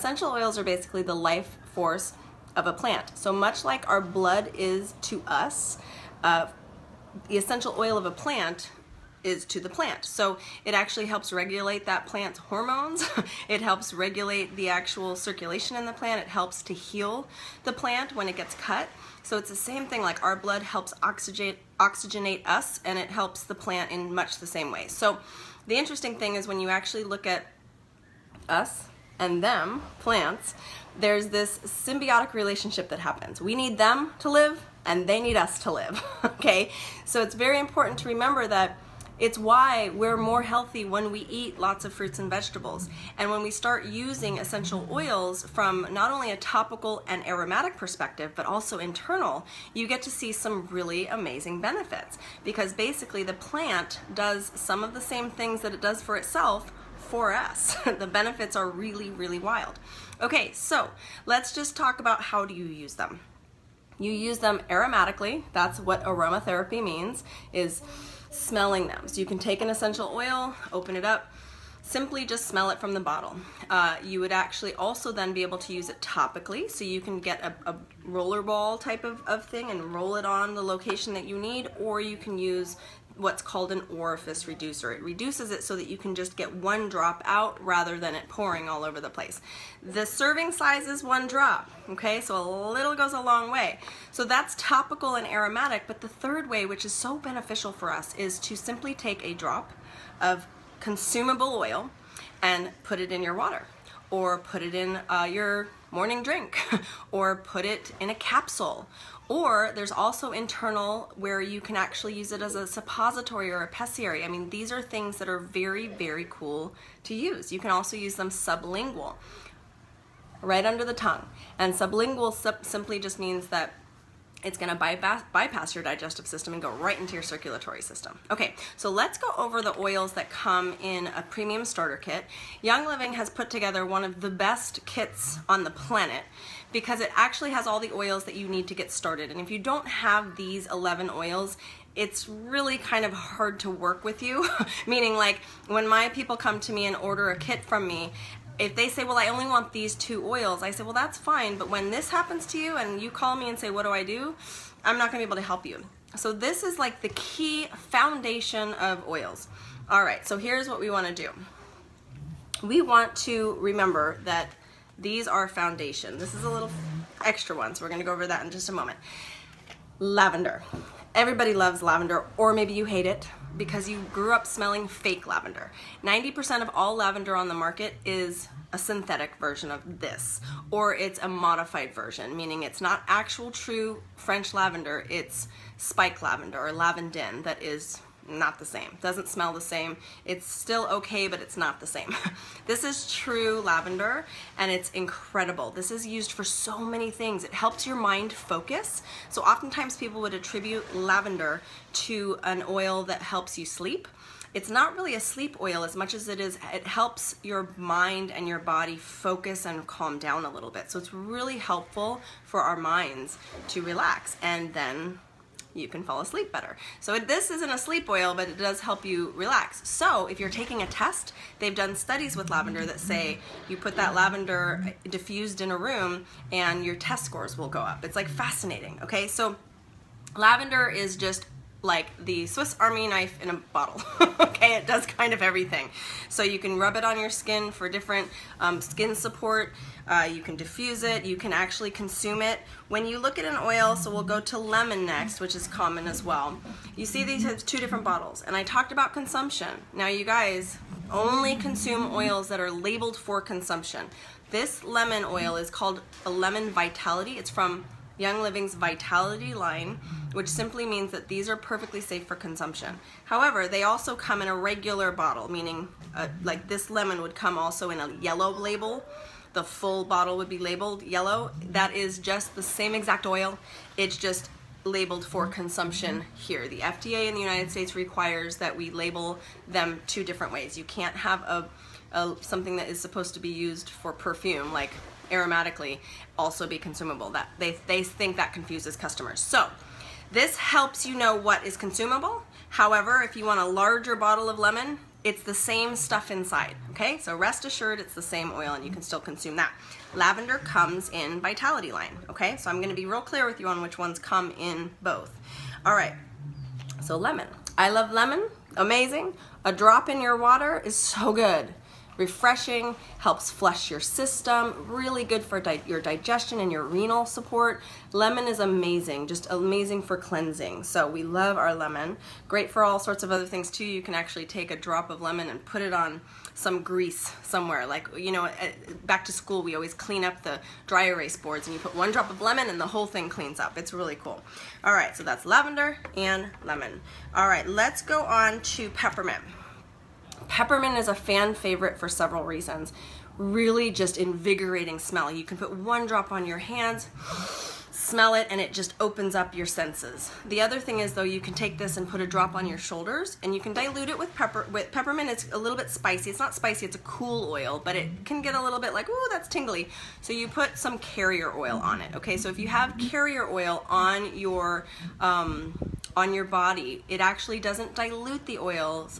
essential oils are basically the life force of a plant. So much like our blood is to us, the essential oil of a plant is to the plant. So it actually helps regulate that plant's hormones. It helps regulate the actual circulation in the plant. It helps to heal the plant when it gets cut. So it's the same thing, like our blood helps oxygenate us, and it helps the plant in much the same way. So the interesting thing is when you actually look at us and them, plants, there's this symbiotic relationship that happens. We need them to live and they need us to live, okay? So it's very important to remember that it's why we're more healthy when we eat lots of fruits and vegetables. And when we start using essential oils from not only a topical and aromatic perspective, but also internal, you get to see some really amazing benefits. Because basically the plant does some of the same things that it does for itself for us. The benefits are really, really wild. Okay, so let's just talk about how do you use them. You use them aromatically. That's what aromatherapy means, is smelling them. So you can take an essential oil, open it up, simply just smell it from the bottle. You would actually also then be able to use it topically, so you can get a roller ball type of thing and roll it on the location that you need, or you can use what's called an orifice reducer. It reduces it so that you can just get one drop out rather than it pouring all over the place. The serving size is 1 drop, okay? So a little goes a long way. So that's topical and aromatic, but the third way, which is so beneficial for us, is to simply take a drop of consumable oil and put it in your water, or put it in your morning drink, or put it in a capsule. Or there's also internal where you can actually use it as a suppository or a pessary. I mean, these are things that are very, very cool to use. You can also use them sublingual, right under the tongue. And sublingual simply just means that it's going to bypass your digestive system and go right into your circulatory system. Okay, so let's go over the oils that come in a premium starter kit. Young Living has put together one of the best kits on the planet because it actually has all the oils that you need to get started. And if you don't have these 11 oils, it's really kind of hard to work with you. Meaning, like, when my people come to me and order a kit from me, if they say, well, I only want these 2 oils, I say, well, that's fine, but when this happens to you and you call me and say, what do I do? I'm not gonna be able to help you. So this is like the key foundation of oils. All right, so here's what we wanna do. We want to remember that these are foundation. This is a little extra one, so we're gonna go over that in just a moment. Lavender. Everybody loves lavender, or maybe you hate it because you grew up smelling fake lavender. 90% of all lavender on the market is a synthetic version of this, or it's a modified version, meaning it's not actual true French lavender, it's spike lavender or lavandin that is not the same. Doesn't smell the same. It's still okay, but it's not the same. This is true lavender, and it's incredible. This is used for so many things. It helps your mind focus. So oftentimes people would attribute lavender to an oil that helps you sleep. It's not really a sleep oil as much as it helps your mind and your body focus and calm down a little bit. So it's really helpful for our minds to relax, and then you can fall asleep better. So this isn't a sleep oil, but it does help you relax. So if you're taking a test, they've done studies with lavender that say you put that lavender diffused in a room and your test scores will go up. It's like fascinating, okay? So lavender is just like the Swiss Army knife in a bottle. Okay, it does kind of everything. So you can rub it on your skin for different skin support. You can diffuse it. You can actually consume it. When you look at an oil, so we'll go to lemon next, which is common as well. You see these have 2 different bottles, and I talked about consumption. Now you guys only consume oils that are labeled for consumption. This lemon oil is called a Lemon Vitality. It's from Young Living's Vitality line, which simply means that these are perfectly safe for consumption. However, they also come in a regular bottle, meaning like this lemon would come also in a yellow label. The full bottle would be labeled yellow. That is just the same exact oil. It's just labeled for consumption here. The FDA in the United States requires that we label them 2 different ways. You can't have something that is supposed to be used for perfume, like aromatically, also be consumable. That they think that confuses customers. So this helps you know what is consumable. However, if you want a larger bottle of lemon, it's the same stuff inside, okay? So rest assured it's the same oil and you can still consume that. Lavender comes in Vitality line, okay? So I'm gonna be real clear with you on which ones come in both. All right, so lemon. I love lemon, amazing. A drop in your water is so good. Refreshing, helps flush your system, really good for your digestion and your renal support. Lemon is amazing, just amazing for cleansing. So we love our lemon. Great for all sorts of other things too. You can actually take a drop of lemon and put it on some grease somewhere. Like, you know, back to school, we always clean up the dry erase boards and you put 1 drop of lemon and the whole thing cleans up. It's really cool. All right, so that's lavender and lemon. All right, let's go on to peppermint. Peppermint is a fan favorite for several reasons. Really just invigorating smell. You can put 1 drop on your hands, smell it, and it just opens up your senses. The other thing is though, you can take this and put a drop on your shoulders and you can dilute it with peppermint. It's a little bit spicy. It's not spicy, it's a cool oil, but it can get a little bit like, ooh, that's tingly. So you put some carrier oil on it, okay? So if you have carrier oil on your body, it actually doesn't dilute the oils.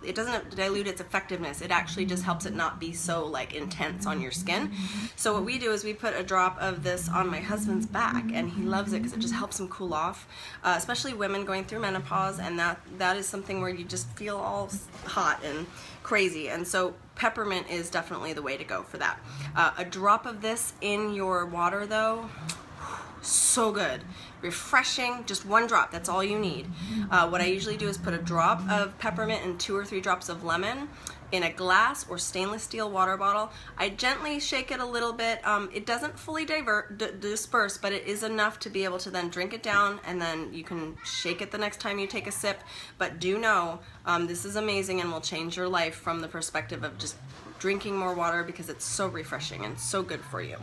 It doesn't dilute its effectiveness. It actually just helps it not be so like intense on your skin. So what we do is we put a drop of this on my husband's back and he loves it because it just helps him cool off, especially women going through menopause, and that is something where you just feel all hot and crazy. And so peppermint is definitely the way to go for that. A drop of this in your water though, so good. Refreshing, just 1 drop, that's all you need. What I usually do is put a drop of peppermint and 2 or 3 drops of lemon in a glass or stainless steel water bottle. I gently shake it a little bit. It doesn't fully disperse, but it is enough to be able to then drink it down, and then you can shake it the next time you take a sip. But do know, this is amazing and will change your life from the perspective of just drinking more water, because it's so refreshing and so good for you.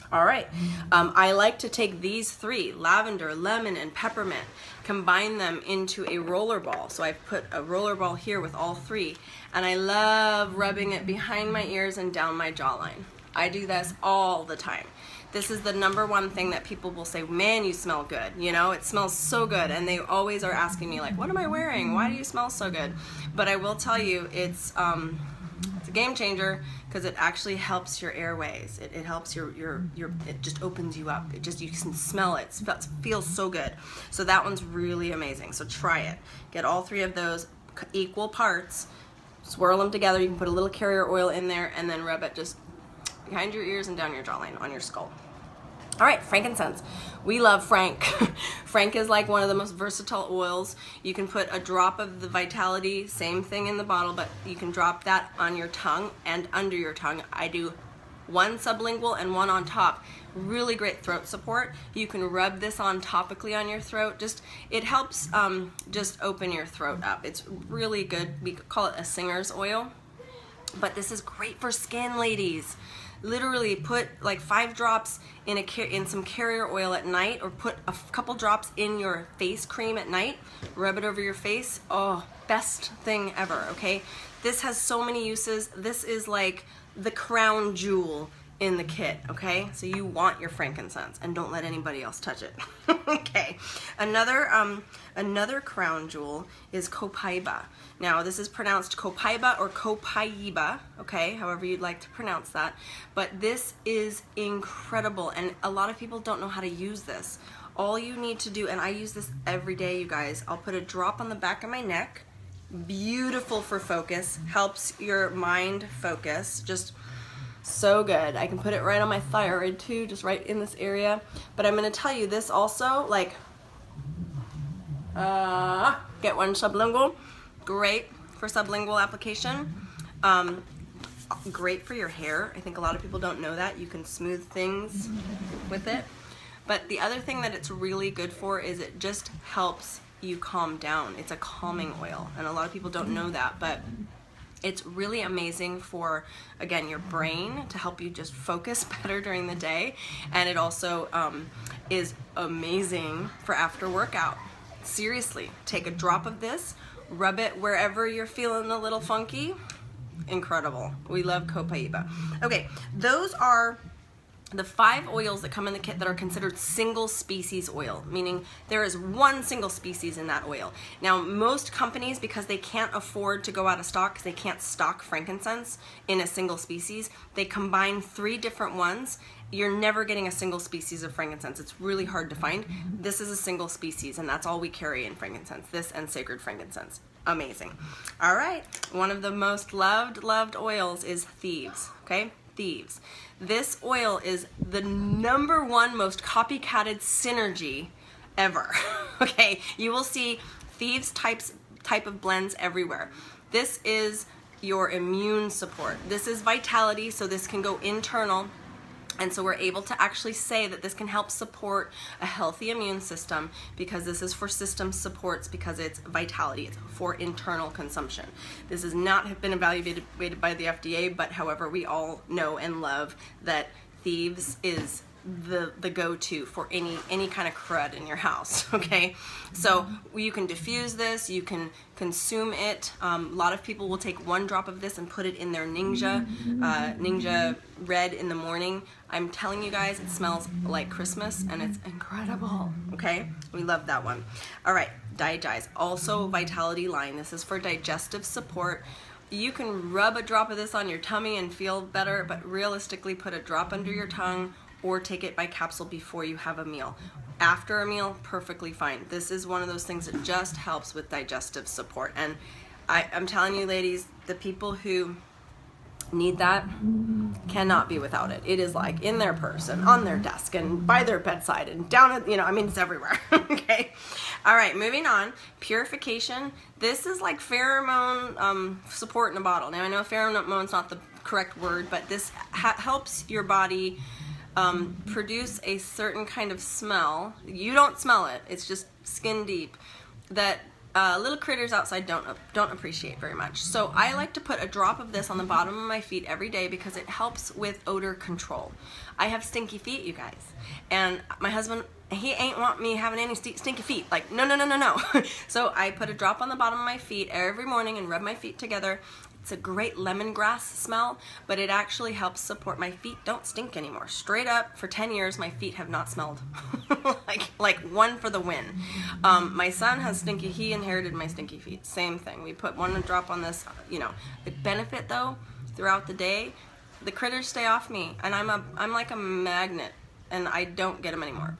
All right, I like to take these 3, lavender, lemon, and peppermint, combine them into a roller ball. So I've put a roller ball here with all 3, and I love rubbing it behind my ears and down my jawline. I do this all the time. This is the #1 thing that people will say, man, you smell good. You know, it smells so good. And they always are asking me like, what am I wearing? Why do you smell so good? But I will tell you, it's a game changer, because it actually helps your airways. It helps it just opens you up. You can smell it. It feels so good. So that one's really amazing. So try it. Get all 3 of those equal parts, swirl them together. You can put a little carrier oil in there and then rub it just behind your ears and down your jawline on your skull. All right, frankincense. We love frank. Frank is like one of the most versatile oils. You can put a drop of the Vitality, same thing in the bottle, but you can drop that on your tongue and under your tongue. I do 1 sublingual and 1 on top. Really great throat support. You can rub this on topically on your throat. It helps just open your throat up. It's really good. We call it a singer's oil, but this is great for skin, ladies. Literally put like 5 drops in some carrier oil at night, or put a couple drops in your face cream at night, rub it over your face. Oh, best thing ever, okay? This has so many uses. This is like the crown jewel in the kit, okay? So you want your frankincense, and don't let anybody else touch it. Okay, another crown jewel is copaiba. Now this is pronounced copaiba or copaiba, okay, however you'd like to pronounce that. But this is incredible, and a lot of people don't know how to use this. All you need to do, and I use this every day, you guys, I'll put a drop on the back of my neck. Beautiful for focus, helps your mind focus, just so good. I can put it right on my thyroid too, just right in this area. But I'm gonna tell you this also, like, get 1 sublingual. Great for sublingual application. Great for your hair. I think a lot of people don't know that. You can smooth things with it. But the other thing that it's really good for is it just helps you calm down. It's a calming oil, and a lot of people don't know that, but it's really amazing for, again, your brain, to help you just focus better during the day. And it also is amazing for after workout. Seriously, take a drop of this, rub it wherever you're feeling a little funky. Incredible. We love copaiba. Okay, those are the 5 oils that come in the kit that are considered single species oil, meaning there is one single species in that oil. Now, most companies, because they can't afford to go out of stock, because they can't stock frankincense in a single species, they combine 3 different ones. You're never getting a single species of frankincense. It's really hard to find. This is a single species, and that's all we carry in frankincense, this and sacred frankincense. Amazing. All right, one of the most loved oils is Thieves, okay? Thieves. This oil is the #1 most copycatted synergy ever. Okay, you will see Thieves type of blends everywhere. This is your immune support. This is vitality, so this can go internal. And so we're able to actually say that this can help support a healthy immune system, because this is for system supports, because it's vitality, it's for internal consumption. This has not been evaluated by the FDA, but however, we all know and love that Thieves is the go-to for any kind of crud in your house, okay? So you can diffuse this, you can consume it. A lot of people will take 1 drop of this and put it in their Ninja Red in the morning. I'm telling you guys, it smells like Christmas and it's incredible, okay? We love that one. All right, Digest, also Vitality line. This is for digestive support. You can rub a drop of this on your tummy and feel better, but realistically put a drop under your tongue or take it by capsule before you have a meal. After a meal, perfectly fine. This is one of those things that just helps with digestive support. And I'm telling you, ladies, the people who need that cannot be without it. It is like in their purse and on their desk and by their bedside and down at, I mean, it's everywhere. Okay. All right, moving on. Purification. This is like pheromone support in a bottle. Now, I know pheromone's not the correct word, but this helps your body produce a certain kind of smell. You don't smell it. It's just skin deep that little critters outside don't appreciate very much. So I like to put a drop of this on the bottom of my feet every day because it helps with odor control. I have stinky feet, you guys, and my husband, he ain't want me having any stinky feet. Like, no. So I put a drop on the bottom of my feet every morning and rub my feet together. It's a great lemongrass smell, but it actually helps support. My feet don't stink anymore. Straight up, for 10 years, my feet have not smelled. like one for the win. My son has stinky, he inherited my stinky feet. Same thing. We put 1 drop on this, The benefit though, throughout the day, the critters stay off me, and I'm like a magnet, and I don't get them anymore.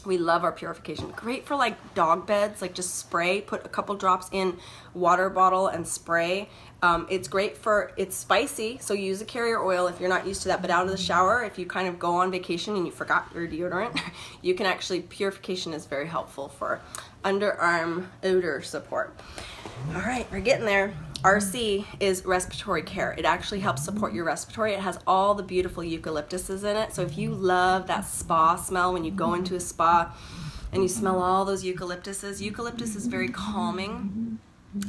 We love our Purification. Great for like dog beds, like just spray, put a couple drops in water bottle and spray. It's great for, it's spicy, so use a carrier oil if you're not used to that, but out of the shower, if you kind of go on vacation and you forgot your deodorant, you can actually, Purification is very helpful for underarm odor support. All right, we're getting there. RC is respiratory care. It actually helps support your respiratory. It has all the beautiful eucalyptuses in it. So if you love that spa smell when you go into a spa and you smell all those eucalyptuses, eucalyptus is very calming,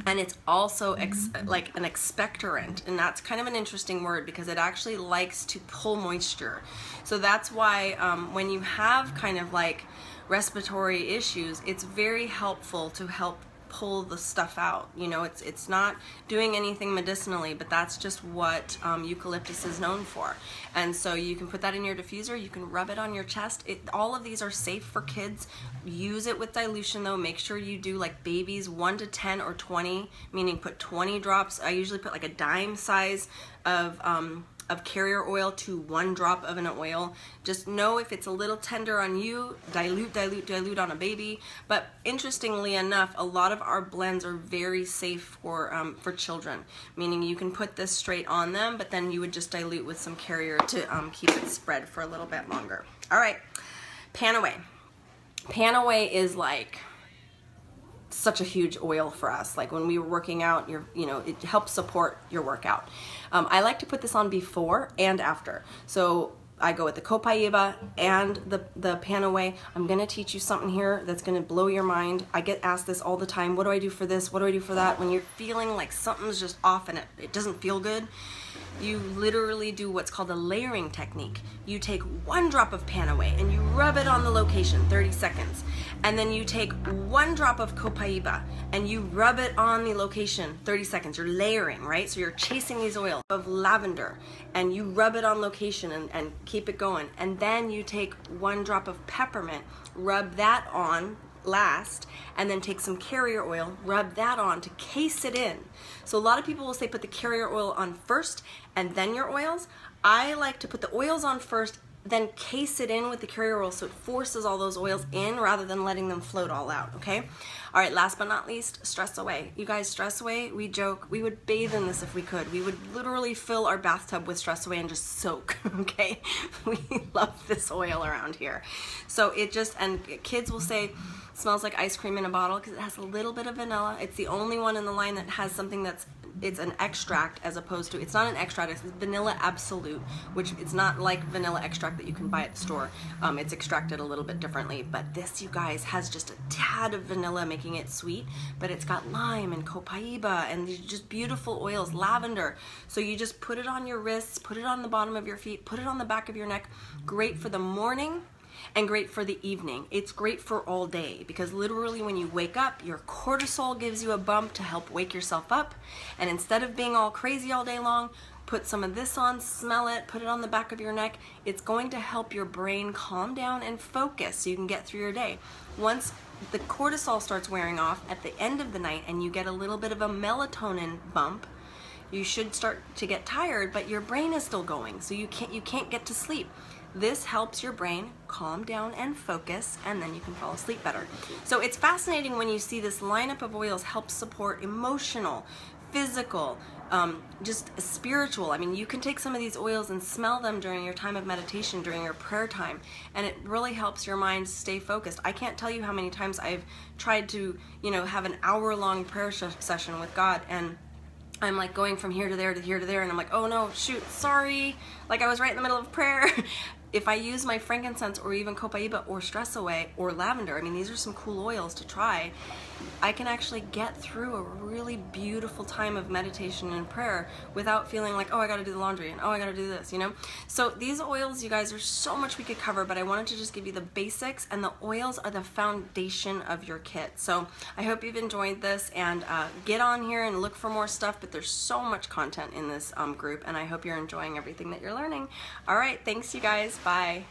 and it's also like an expectorant, and that's kind of an interesting word because it actually likes to pull moisture. So that's why when you have kind of like respiratory issues, it's very helpful to help pull the stuff out. It's not doing anything medicinally, but that's just what eucalyptus is known for. And so you can put that in your diffuser, you can rub it on your chest. All of these are safe for kids. Use it with dilution though. Make sure you do like babies 1 to 10 or 20, meaning put 20 drops. I usually put like a dime size of carrier oil to 1 drop of an oil. Just know if it's a little tender on you, dilute on a baby. But interestingly enough, a lot of our blends are very safe for children, meaning you can put this straight on them, but then you would just dilute with some carrier to keep it spread for a little bit longer. All right, Panaway. Panaway is like such a huge oil for us. Like when we were working out, it helps support your workout. I like to put this on before and after. So I go with the Copaiba and the Panaway. I'm gonna teach you something here that's gonna blow your mind. I get asked this all the time. What do I do for this? What do I do for that? When you're feeling like something's just off and it doesn't feel good, you literally do what's called a layering technique. You take 1 drop of pan away and you rub it on the location, 30 seconds. And then you take 1 drop of copaiba and you rub it on the location, 30 seconds. You're layering, right? So you're chasing these oils of lavender and you rub it on location and keep it going. And then you take 1 drop of peppermint, rub that on last, and then take some carrier oil, rub that on to case it in. So a lot of people will say put the carrier oil on first and then your oils. I like to put the oils on first, then case it in with the carrier oil so it forces all those oils in rather than letting them float all out, okay? All right, last but not least, stress away. You guys, stress away, we joke, we would bathe in this if we could. We would literally fill our bathtub with stress away and just soak, okay? We love this oil around here. So it just, and kids will say, smells like ice cream in a bottle because it has a little bit of vanilla. It's the only one in the line that has something that's, it's an extract as opposed to, it's not an extract, it's vanilla absolute, which it's not like vanilla extract that you can buy at the store. It's extracted a little bit differently, but this, you guys, has just a tad of vanilla making it sweet, but it's got lime and copaiba and these just beautiful oils, lavender. So you just put it on your wrists, put it on the bottom of your feet, put it on the back of your neck. Great for the morning and great for the evening. It's great for all day because literally when you wake up, your cortisol gives you a bump to help wake yourself up. And instead of being all crazy all day long, put some of this on, smell it, put it on the back of your neck. It's going to help your brain calm down and focus so you can get through your day. Once the cortisol starts wearing off at the end of the night and you get a little bit of a melatonin bump, you should start to get tired, but your brain is still going, so you can't get to sleep. This helps your brain calm down and focus, and then you can fall asleep better. So it's fascinating when you see this lineup of oils help support emotional, physical, just spiritual. I mean, you can take some of these oils and smell them during your time of meditation, during your prayer time, and it really helps your mind stay focused. I can't tell you how many times I've tried to, have an hour-long prayer session with God, and I'm like going from here to there to here to there, and I'm like, oh no, shoot, sorry, like I was right in the middle of prayer. If I use my frankincense or even copaiba or stress away or lavender, I mean, these are some cool oils to try, I can actually get through a really beautiful time of meditation and prayer without feeling like, oh, I gotta do the laundry and oh, I gotta do this, So these oils, you guys, there's so much we could cover, but I wanted to just give you the basics, and the oils are the foundation of your kit. So I hope you've enjoyed this, and get on here and look for more stuff, but there's so much content in this group, and I hope you're enjoying everything that you're learning. All right, thanks you guys. Bye.